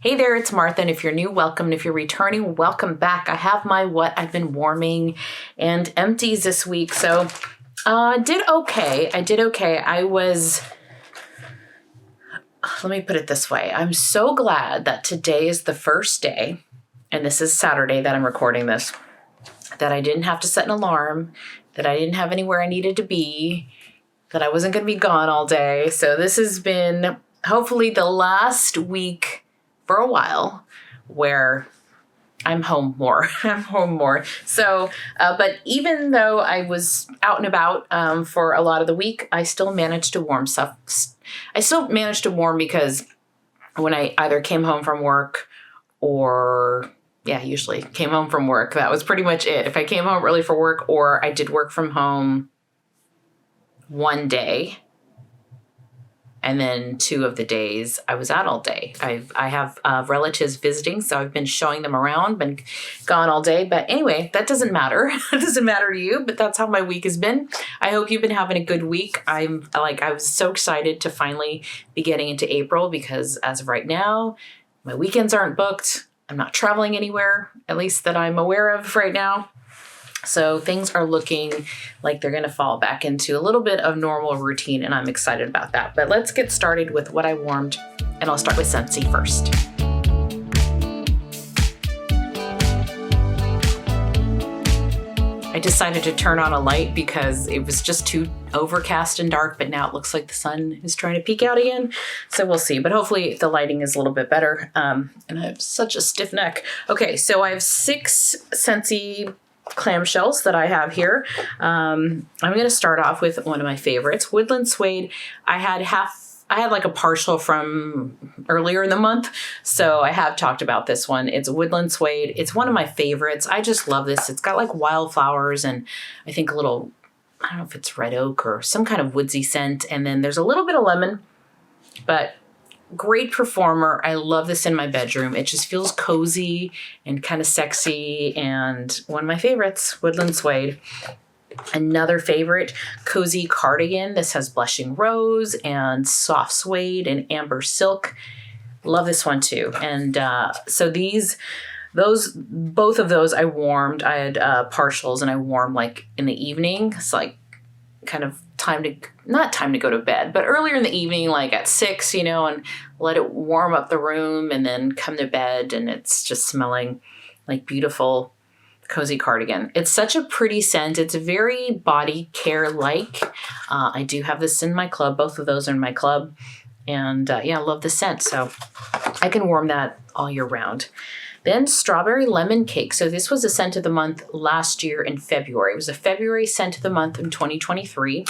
Hey there, it's Martha, and if you're new, welcome. And if you're returning, welcome back. I have my what I've been warming and empties this week. So did okay. I did okay. Let me put it this way. I'm so glad that today is the first day, and this is Saturday that I'm recording this, that I didn't have to set an alarm, that I didn't have anywhere I needed to be, that I wasn't going to be gone all day. So this has been hopefully the last week for a while where I'm home more. So, but even though I was out and about for a lot of the week, I still managed to warm stuff. I still managed to warm because when I either came home from work or, usually came home from work, that was pretty much it. If I came home early for work or I did work from home one day, and then 2 of the days I was out all day. I have relatives visiting, so I've been showing them around, been gone all day. But anyway, that doesn't matter. It doesn't matter to you, but that's how my week has been. I hope you've been having a good week. I was so excited to finally be getting into April because as of right now, my weekends aren't booked. I'm not traveling anywhere, at least that I'm aware of right now. So things are looking like they're going to fall back into a little bit of normal routine, and I'm excited about that. But let's get started with what I warmed, and I'll start with Scentsy first. I decided to turn on a light because it was just too overcast and dark, but now it looks like the sun is trying to peek out again. So we'll see, but hopefully the lighting is a little bit better. And I have such a stiff neck. Okay, so I have 6 Scentsy clamshells that I have here. I'm going to start off with one of my favorites, Woodland Suede. I had like a partial from earlier in the month, so I have talked about this one. It's Woodland Suede. It's one of my favorites. I just love this. It's got like wildflowers and I think a little, I don't know if it's red oak or some kind of woodsy scent. And then there's a little bit of lemon, but great performer. I love this in my bedroom. It just feels cozy and kind of sexy, and one of my favorites, Woodland Suede. Another favorite, Cozy Cardigan. This has blushing rose and soft suede and amber silk. Love this one too. And so both of those I warmed. I had partials and I warmed like in the evening. It's like kind of not time to go to bed, but earlier in the evening, like at 6, and let it warm up the room and then come to bed, and it's just smelling like beautiful Cozy Cardigan. It's such a pretty scent. It's very body care like. I do have this in my club. Both of those are in my club, and I love the scent. So I can warm that all year round. Then Strawberry Lemon Cake. So this was a scent of the month last year in February. It was a February scent of the month in 2023.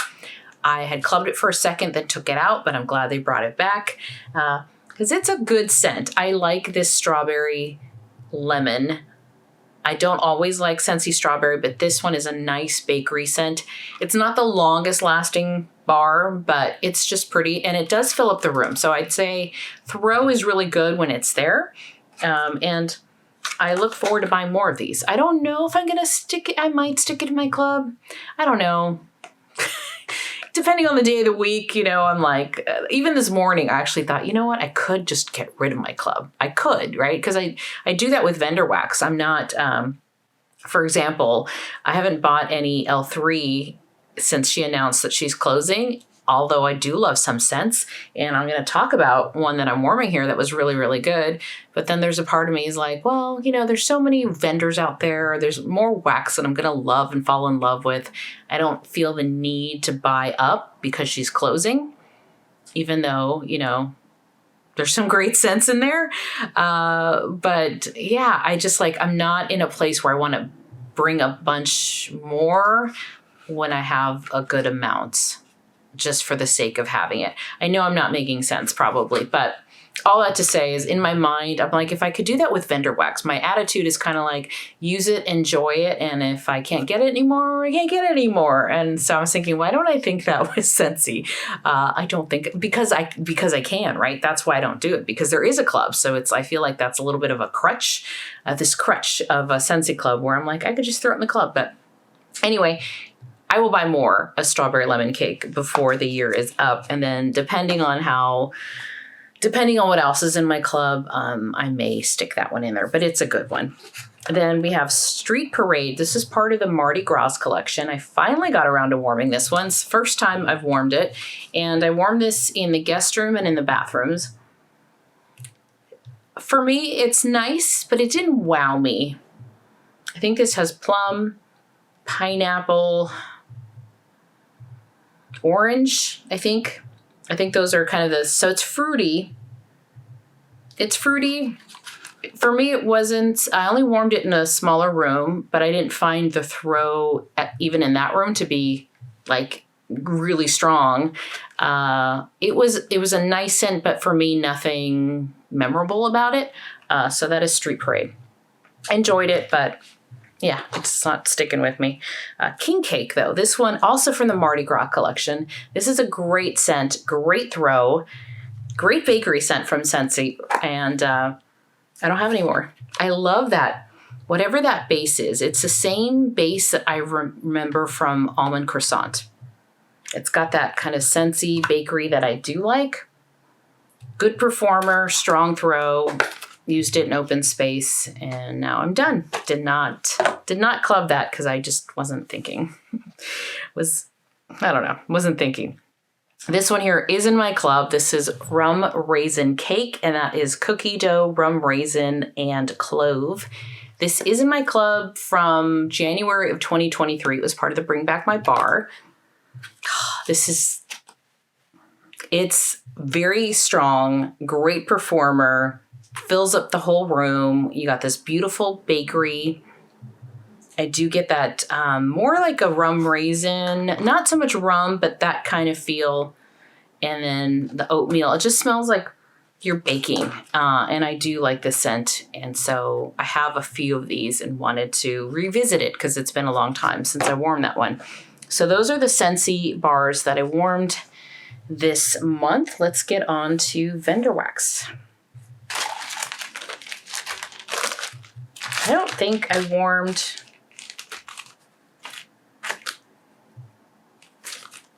I had clubbed it for a second, then took it out, but I'm glad they brought it back because it's a good scent. I like this strawberry lemon. I don't always like Scentsy strawberry, but this one is a nice bakery scent. It's not the longest lasting bar, but it's just pretty, and it does fill up the room. So I'd say throw is really good when it's there. And I look forward to buying more of these. I don't know if I'm going to stick it. I might stick it in my club. I don't know. Depending on the day of the week, I'm like, even this morning, I actually thought, you know what? I could just get rid of my club. I could, right? Because I do that with vendor wax. I'm not, for example, I haven't bought any L3 since she announced that she's closing, although I do love some scents. And I'm going to talk about one that I'm warming here that was really, really good. But then there's a part of me is like, well, there's so many vendors out there. There's more wax that I'm going to love and fall in love with. I don't feel the need to buy up because she's closing, even though, there's some great scents in there. But yeah, I just I'm not in a place where I want to bring a bunch more when I have a good amount, just for the sake of having it. I know I'm not making sense probably, but all that to say is in my mind, I'm like, if I could do that with vendor wax, my attitude is kind of like, use it, enjoy it. And if I can't get it anymore, I can't get it anymore. And so I was thinking, why don't I think that with Scentsy? I don't think, because I can, right? That's why I don't do it, because there is a club. So I feel like that's a little bit of a crutch, this crutch of a Scentsy club where I'm like, I could just throw it in the club. But anyway, I will buy more a strawberry lemon cake before the year is up. And then depending on how depending on what else is in my club, I may stick that one in there, but it's a good one. Then we have Street Parade. This is part of the Mardi Gras collection. I finally got around to warming this one. It's the first time I've warmed it. And I warmed this in the guest room and in the bathrooms. For me, it's nice, but it didn't wow me. I think this has plum, pineapple, orange, I think. I think those are kind of the, so it's fruity. It's fruity. For me, it wasn't, I only warmed it in a smaller room, but I didn't find the throw, even in that room, to be like really strong. It was a nice scent, but for me, nothing memorable about it. So that is Street Parade. I enjoyed it, but yeah, it's not sticking with me. King Cake, though. This one, also from the Mardi Gras collection. This is a great scent, great throw, great bakery scent from Scentsy. And I don't have any more. I love that. Whatever that base is, it's the same base that I remember from Almond Croissant. It's got that kind of Scentsy bakery that I do like. Good performer, strong throw. Used it in open space, and now I'm done. Did not club that because I just wasn't thinking. Wasn't thinking. This one here is in my club. This is Rum Raisin Cake, and that is cookie dough, rum raisin, and clove. This is in my club from January of 2023. It was part of the Bring Back My Bar. It's very strong, great performer, fills up the whole room. You got this beautiful bakery. I do get that more like a rum raisin, not so much rum, but that kind of feel. And then the oatmeal, it just smells like you're baking. And I do like the scent. And so I have a few of these and wanted to revisit it because it's been a long time since I warmed that one. So those are the Scentsy bars that I warmed this month. Let's get on to vendor wax. I don't think I warmed.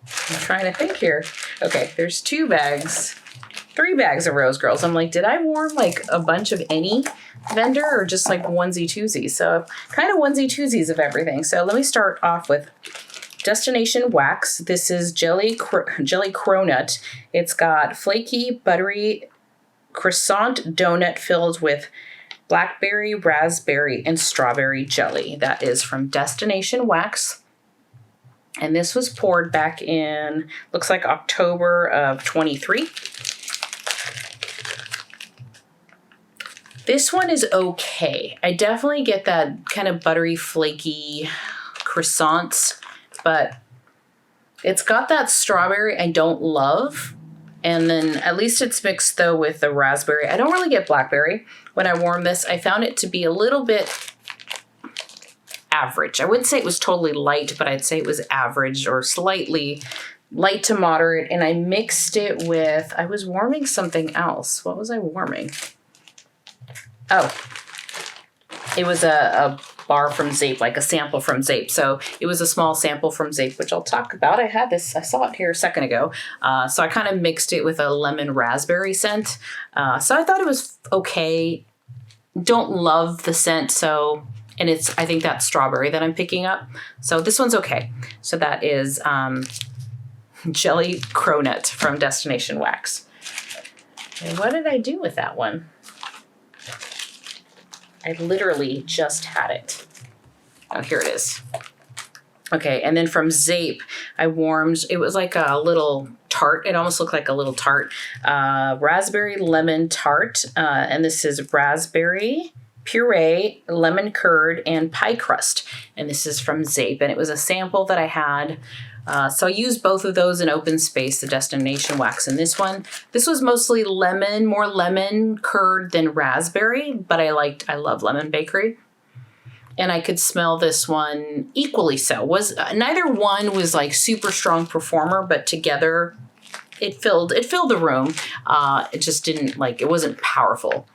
I'm trying to think here. Okay, there's 3 bags of Rose Girls. I'm like, did I warm like a bunch of any vendor or just like onesie twosies? So kind of onesie twosies of everything. So let me start off with Destination Wax. This is jelly cronut. It's got flaky, buttery croissant donut filled with blackberry, raspberry, and strawberry jelly. That is from Destination Wax. And this was poured back in, looks like October of 23. This one is okay. I definitely get that kind of buttery, flaky croissants, but it's got that strawberry I don't love. And then at least it's mixed though with the raspberry. I don't really get blackberry. When I warmed this, I found it to be a little bit average. I wouldn't say it was totally light, but I'd say it was average or slightly light to moderate. And I mixed it with, I was warming something else. What was I warming? Oh, it was a bar from Zape, like a sample from Zape. So it was a small sample from Zape, which I'll talk about. I saw it here a second ago. So I kind of mixed it with a lemon raspberry scent. So I thought it was okay. Don't love the scent. And I think that's strawberry that I'm picking up. So this one's okay. So that is Jelly Cronut from Destination Wax. And what did I do with that one? I literally just had it. Oh, here it is. Okay, and then from Zape, I warmed, it was like a little tart. It almost looked like a little tart. Raspberry lemon tart. And this is raspberry puree, lemon curd, and pie crust. And this is from Zape. And it was a sample that I had. So I used both of those in open space, the Destination Wax and this one. This was mostly lemon, more lemon curd than raspberry, but I love lemon bakery. And I could smell this one equally so. Neither one was like super strong performer, but together it filled the room. It just didn't it wasn't powerful.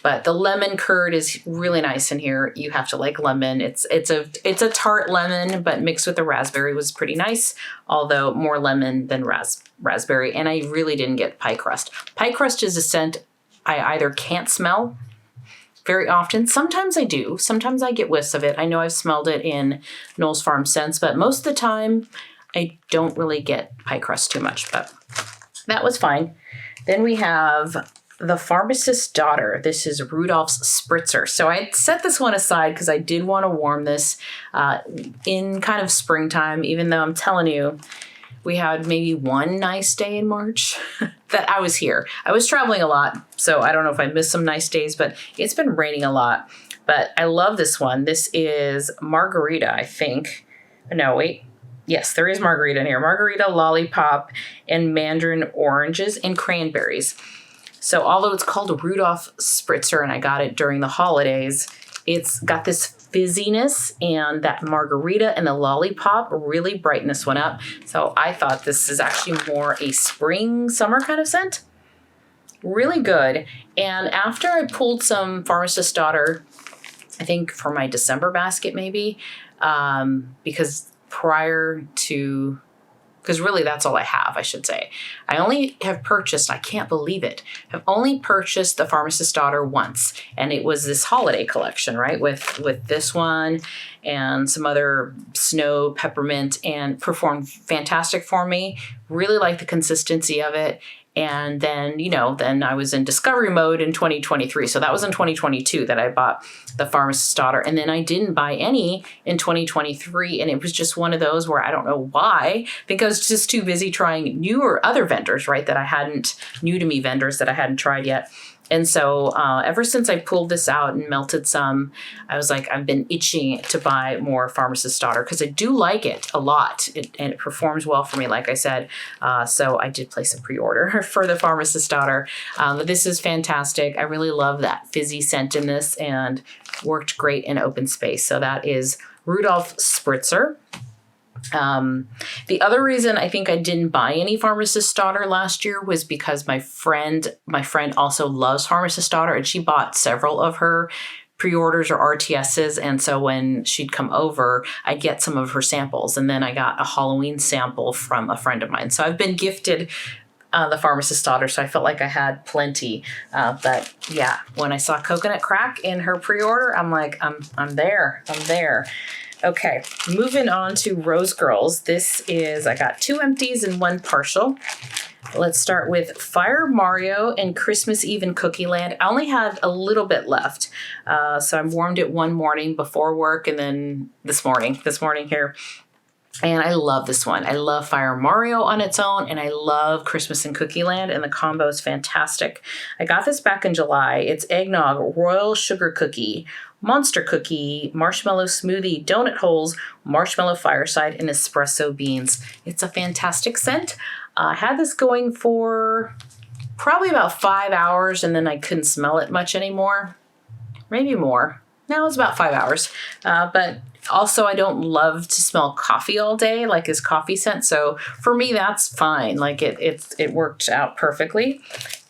But the lemon curd is really nice in here. You have to like lemon. It's a tart lemon, but mixed with the raspberry was pretty nice, although more lemon than raspberry. And I really didn't get pie crust. Pie crust is a scent I either can't smell very often. Sometimes I do. Sometimes I get whiffs of it. I know I've smelled it in Knowles Farm scents, but most of the time I don't really get pie crust too much, but that was fine. Then we have the Pharmacist's Daughter. This is Rudolph's Spritzer. So I set this one aside because I did want to warm this in kind of springtime, even though I'm telling you, we had maybe one nice day in March that I was here. I was traveling a lot, so I don't know if I missed some nice days, but it's been raining a lot. But I love this one. This is Margarita, I think. No, wait. Yes, there is Margarita in here. Margarita, lollipop, and mandarin oranges and cranberries. So although it's called Rudolph Spritzer and I got it during the holidays, it's got this fizziness, and that margarita and the lollipop really brighten this one up. So I thought this is actually more a spring, summer kind of scent. Really good. And after I pulled some Pharmacist's Daughter, I think for my December basket maybe, because really that's all I have, I should say. I only have purchased, I can't believe it, have only purchased the Pharmacist's Daughter once. And it was this holiday collection, right? With this one and some other snow peppermint, and performed fantastic for me. Really like the consistency of it. And then, then I was in discovery mode in 2023. So that was in 2022 that I bought the Pharmacist's Daughter. And then I didn't buy any in 2023. And it was just one of those where I don't know why. I think I was just too busy trying other vendors, right? New to me vendors that I hadn't tried yet. And so ever since I pulled this out and melted some, I was like, I've been itching to buy more Pharmacist's Daughter because I do like it a lot. And it performs well for me, like I said. So I did place a pre-order for the Pharmacist's Daughter. This is fantastic. I really love that fizzy scent in this and worked great in open space. So that is Rudolph Spritzer. The other reason I think I didn't buy any Pharmacist's Daughter last year was because my friend also loves Pharmacist's Daughter, and she bought several of her pre-orders or RTSs. And so when she'd come over, I'd get some of her samples. And then I got a Halloween sample from a friend of mine. So I've been gifted the Pharmacist's Daughter, so I felt like I had plenty. But yeah, when I saw Coconut Crack in her pre-order, I'm like, I'm there. Okay, moving on to Rose Girls. I got 2 empties and 1 partial. Let's start with Fire Mario and Christmas Eve in Cookieland. I only had a little bit left. So I warmed it one morning before work, and then this morning here. And I love this one. I love Fire Mario on its own, and I love Christmas in Cookieland, and the combo is fantastic. I got this back in July. It's eggnog, royal sugar cookie, monster cookie, marshmallow smoothie, donut holes, marshmallow fireside, and espresso beans. It's a fantastic scent. I had this going for probably about 5 hours, and then I couldn't smell it much anymore. Maybe more. No, it was about 5 hours. But also, I don't love to smell coffee all day, like his coffee scent. So for me, that's fine. Like it worked out perfectly.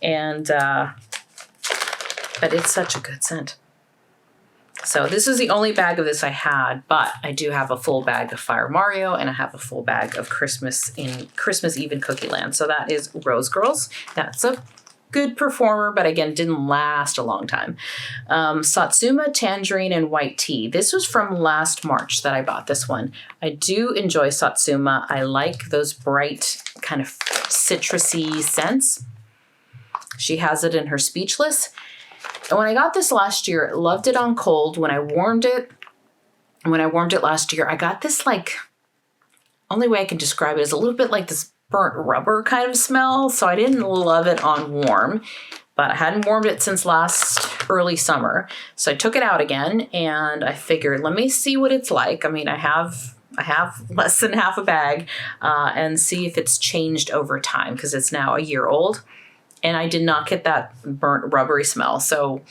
And but it's such a good scent. So this is the only bag of this I had, but I do have a full bag of Fire Mario, and I have a full bag of Christmas Eve in Cookieland. So that is Rose Girls. That's a good performer, but again, didn't last a long time. Satsuma, Tangerine, and White Tea. This was from last March that I bought this one. I do enjoy Satsuma. I like those bright kind of citrusy scents. She has it in her Speechless. And when I got this last year, loved it on cold. When I warmed it last year, I got this, like, only way I can describe it is a little bit like this burnt rubber kind of smell. So I didn't love it on warm, but I hadn't warmed it since last early summer. So I took it out again, and I figured, let me see what it's like. I mean, I have less than half a bag, and see if it's changed over time, because it's now a year old. And I did not get that burnt rubbery smell. So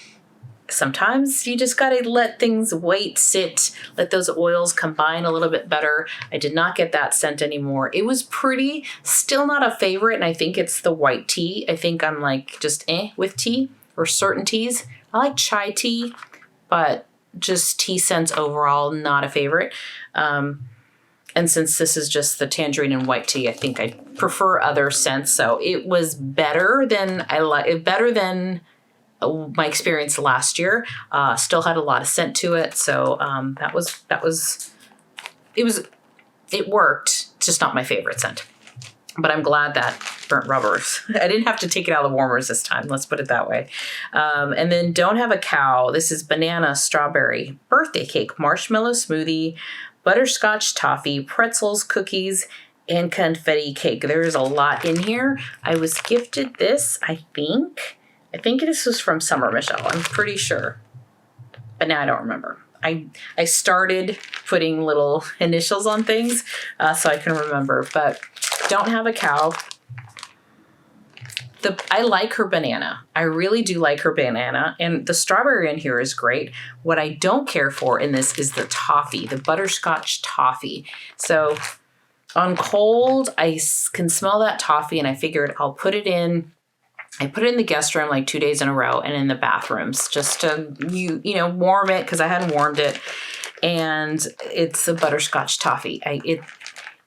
sometimes you just got to let things sit, let those oils combine a little bit better. I did not get that scent anymore. It was pretty, still not a favorite. And I think it's the White Tea. I think I'm like just with tea, or certain teas. I like chai tea, but just tea scents overall, not a favorite. And since this is just the tangerine and white tea, I think I prefer other scents. So it was better than my experience last year. Still had a lot of scent to it. So it worked, just not my favorite scent. But I'm glad that burnt rubbers. I didn't have to take it out of the warmers this time. Let's put it that way. And then Don't Have a Cow. This is banana, strawberry, birthday cake, marshmallow smoothie, butterscotch toffee, pretzels, cookies, and confetti cake. There's a lot in here. I was gifted this, I think this was from Summer Michelle. I'm pretty sure. But now I don't remember. I started putting little initials on things so I can remember. But Don't Have a Cow. I like her banana. I really do like her banana. And the strawberry in here is great. What I don't care for in this is the toffee, the butterscotch toffee. So on cold, I can smell that toffee and I figured I'll put it in. I put it in the guest room like 2 days in a row and in the bathrooms just to, warm it because I hadn't warmed it. And it's a butterscotch toffee.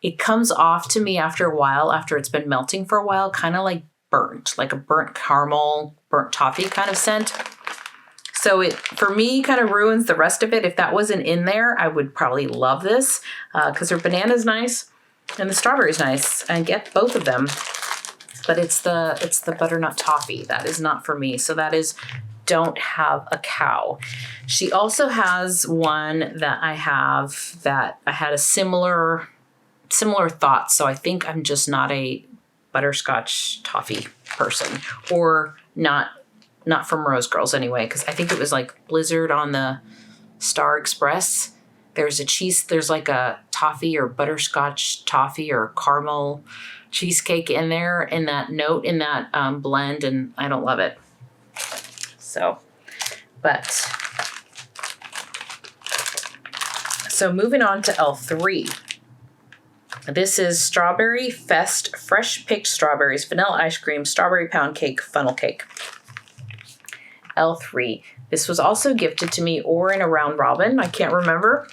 It comes off to me after a while, after it's been melting for a while, kind of like burnt, like a burnt caramel, burnt toffee kind of scent. So it, for me, kind of ruins the rest of it. If that wasn't in there, I would probably love this because her banana's nice and the strawberry's nice. I get both of them, but it's the butternut toffee. That is not for me. So that is Don't Have a Cow. She also has one that I had a similar thoughts. So I think I'm just not a butterscotch toffee person, or not from Rose Girls anyway, because I think it was like Blizzard on the Star Express. There's like a toffee or butterscotch toffee or caramel cheesecake in there in that note, in that blend, and I don't love it. So moving on to L3. This is Strawberry Fest, fresh picked strawberries, vanilla ice cream, strawberry pound cake, funnel cake. L3. This was also gifted to me or in a round robin. I can't remember.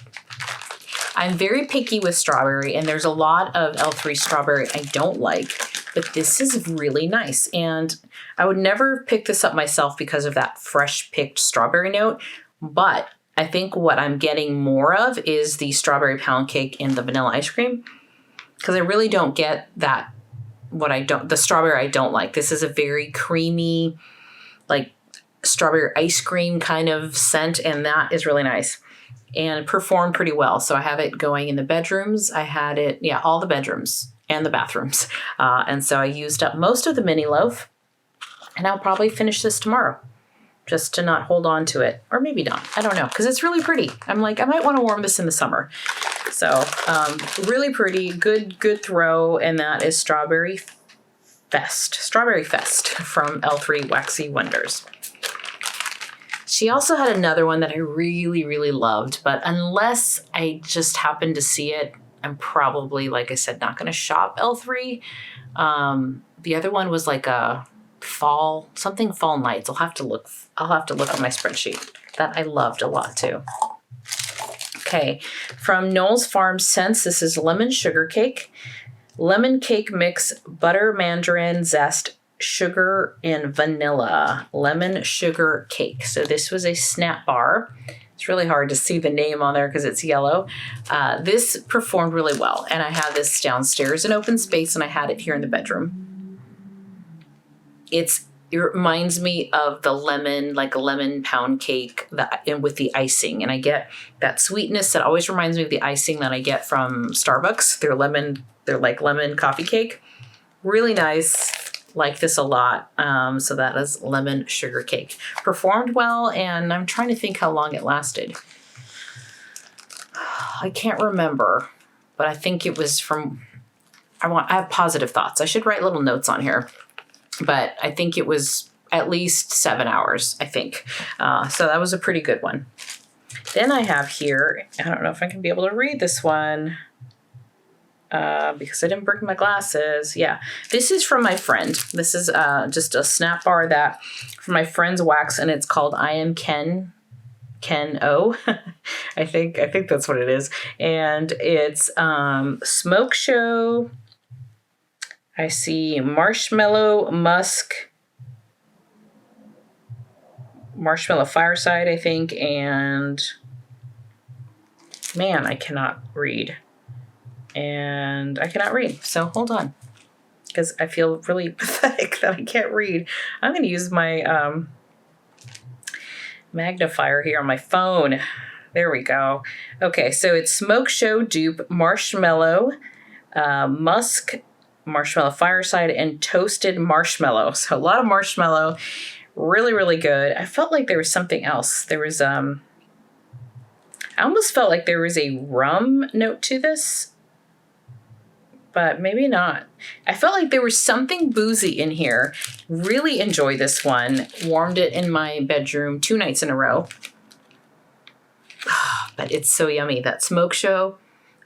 I'm very picky with strawberry, and there's a lot of L3 strawberry I don't like, but this is really nice. And I would never pick this up myself because of that fresh picked strawberry note, but I think what I'm getting more of is the strawberry pound cake and the vanilla ice cream, because I really don't get that, the strawberry I don't like. This is a very creamy, like strawberry ice cream kind of scent, and that is really nice and performed pretty well. So I have it going in the bedrooms. I had it, all the bedrooms and the bathrooms. And so I used up most of the mini loaf, and I'll probably finish this tomorrow just to not hold on to it, or maybe not. I don't know, because it's really pretty. I'm like, I might want to warm this in the summer. So really pretty, good throw, and that is Strawberry Fest from L3 Waxy Wonders. She also had another one that I really, really loved, but unless I just happened to see it, I'm probably, like I said, not going to shop L3. The other one was like a fall nights. I'll have to look on my spreadsheet. That I loved a lot too. Okay, from Knowles Farm Scents, this is lemon sugar cake, lemon cake mix, butter, mandarin zest, sugar, and vanilla. Lemon sugar cake. So this was a snap bar. It's really hard to see the name on there because it's yellow. This performed really well, and I had this downstairs in open space, and I had it here in the bedroom. It reminds me of the lemon, like a lemon pound cake and with the icing. And I get that sweetness that always reminds me of the icing that I get from Starbucks. They're like lemon coffee cake. Really nice. Like this a lot. So that is lemon sugar cake. Performed well, and I'm trying to think how long it lasted. I can't remember, but I think it was I have positive thoughts. I should write little notes on here. But I think it was at least 7 hours, I think. So that was a pretty good one. Then I have here, I don't know if I can be able to read this one. because I didn't bring my glasses. Yeah, this is from my friend. This is just a snap bar that from my friend's wax, and it's called I Am Ken O. I think that's what it is. And it's Smoke Show. I see Marshmallow Musk, Marshmallow Fireside, I think, and man, I cannot read. And I cannot read. So hold on, because I feel really pathetic that I can't read. I'm going to use my magnifier here on my phone. There we go. Okay, so it's Smoke Show Dupe, Marshmallow, Musk, Marshmallow Fireside, and Toasted Marshmallow. So a lot of marshmallow. Really, really good. I felt like there was something else. There was, I almost felt like there was a rum note to this, but maybe not. I felt like there was something boozy in here. Really enjoyed this one. Warmed it in my bedroom 2 nights in a row. But it's so yummy. That Smoke Show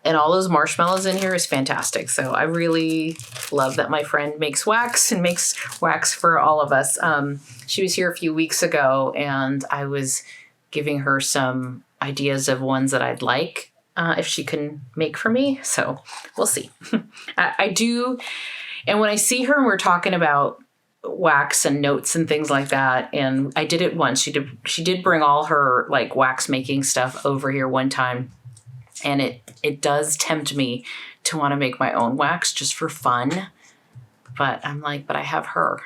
and all those marshmallows in here is fantastic. So I really love that my friend makes wax and makes wax for all of us. She was here a few weeks ago and I was giving her some ideas of ones that I'd like if she can make for me. So we'll see. I do. And when I see her and we're talking about wax and notes and things like that, and I did it once. She did bring all her like wax making stuff over here one time. And it does tempt me to want to make my own wax just for fun. But I'm like, but I have her.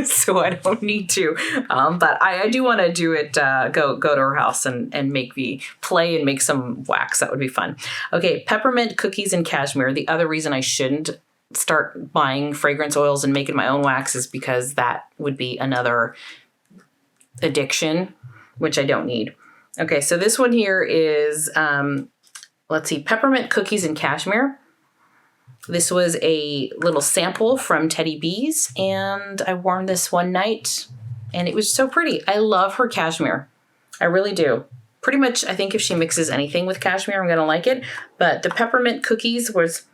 So I don't need to. But I do want to do it, go to her house and make me play and make some wax. That would be fun. Okay, Peppermint Cookies and Cashmere. The other reason I shouldn't start buying fragrance oils and making my own wax is because that would be another addiction, which I don't need. Okay, so this one here is... let's see, Peppermint Cookies and Cashmere. This was a little sample from Teddy B's, and I warmed this one night, and it was so pretty. I love her cashmere. I really do. Pretty much, I think if she mixes anything with cashmere, I'm going to like it. But the Peppermint Cookies was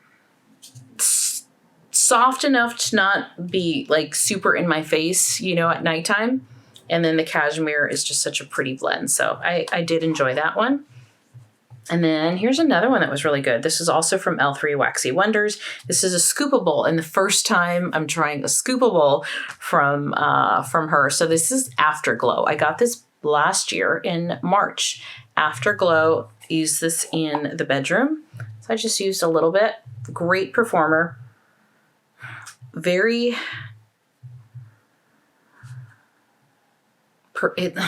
soft enough to not be, like, super in my face, you know, at nighttime. And then the cashmere is just such a pretty blend. So I did enjoy that one. And then here's another one that was really good. This is also from L3 Waxy Wonders. This is a scoopable, and the first time I'm trying a scoopable from her. So this is Afterglow. I got this last year in March. Afterglow, used this in the bedroom. So I just used a little bit. Great performer. Very...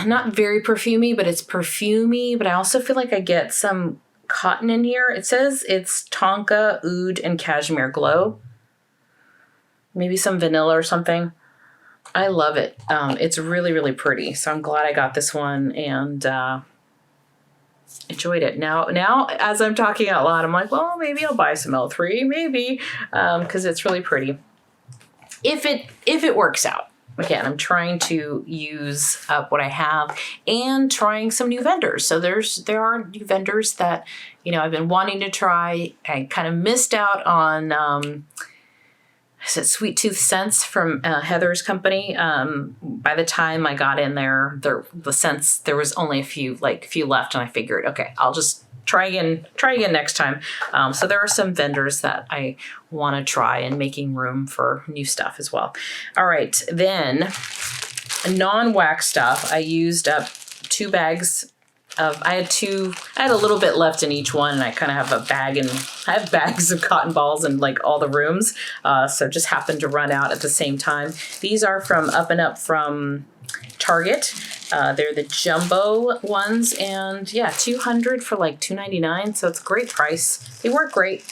not very perfumey, but it's perfumey, but I also feel like I get some cotton in here. It says it's Tonka, Oud, and Cashmere Glow. Maybe some vanilla or something. I love it. It's really, really pretty. So I'm glad I got this one and enjoyed it. Now, as I'm talking out loud, I'm like, well, maybe I'll buy some L3, maybe, because it's really pretty. If it works out. Again, I'm trying to use up what I have and trying some new vendors. So there are new vendors that, you know, I've been wanting to try. I kind of missed out on, is it Sweet Tooth Scents from Heather's company. By the time I got in there, the scents, there was only a few left, and I figured, okay, I'll just try again next time. So there are some vendors that I want to try and making room for new stuff as well. All right, then non-wax stuff. I used up 2 bags of, I had a little bit left in each one, and I kind of have a bag, and I have bags of cotton balls in like all the rooms. So just happened to run out at the same time. These are from Up and Up from Target. They're the jumbo ones, and yeah, 200 for like $2.99. So it's a great price. They work great.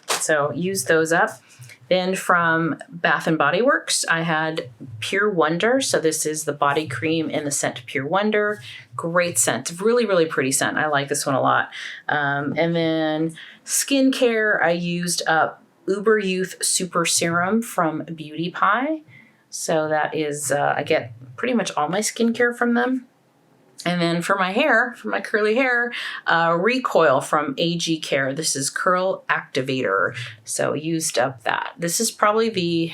So use those up. Then from Bath and Body Works, I had Pure Wonder. So this is the body cream in the scent Pure Wonder. Great scent. Really, really pretty scent. I like this one a lot. And then skincare, I used up Uber Youth Super Serum from Beauty Pie. So that is, I get pretty much all my skincare from them. And then for my hair, for my curly hair, recoil from AG Care. This is Curl Activator. So used up that. This is probably the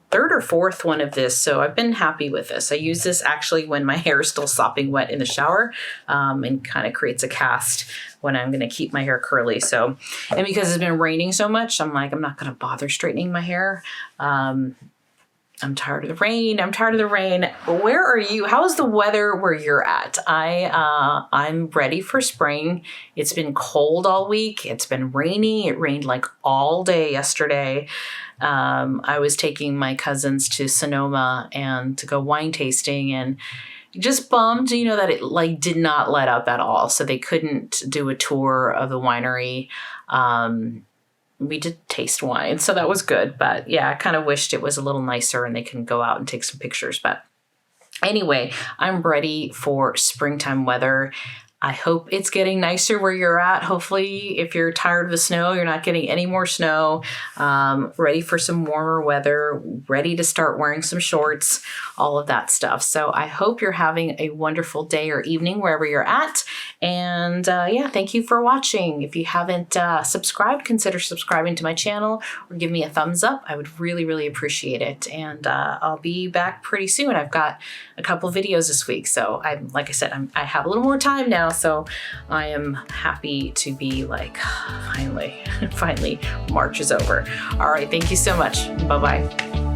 third or fourth one of this, so I've been happy with this. I use this actually when my hair is still sopping wet in the shower, and kind of creates a cast when I'm going to keep my hair curly. So, and because it's been raining so much, I'm like, I'm not going to bother straightening my hair. I'm tired of the rain. I'm tired of the rain. Where are you? How is the weather where you're at? I'm ready for spring. It's been cold all week. It's been rainy. It rained like all day yesterday. I was taking my cousins to Sonoma and to go wine tasting, and just bummed, that it like did not let up at all. So they couldn't do a tour of the winery. We did taste wine, so that was good. But yeah, I kind of wished it was a little nicer and they can go out and take some pictures. But anyway, I'm ready for springtime weather. I hope it's getting nicer where you're at. Hopefully, if you're tired of the snow, you're not getting any more snow. Ready for some warmer weather, ready to start wearing some shorts, all of that stuff. So I hope you're having a wonderful day or evening wherever you're at. And yeah, thank you for watching. If you haven't subscribed, consider subscribing to my channel or give me a thumbs up. I would really, really appreciate it. And I'll be back pretty soon. I've got a couple videos this week. So like I said, I have a little more time now. So I am happy to be like, finally, March is over. All right. Thank you so much. Bye-bye.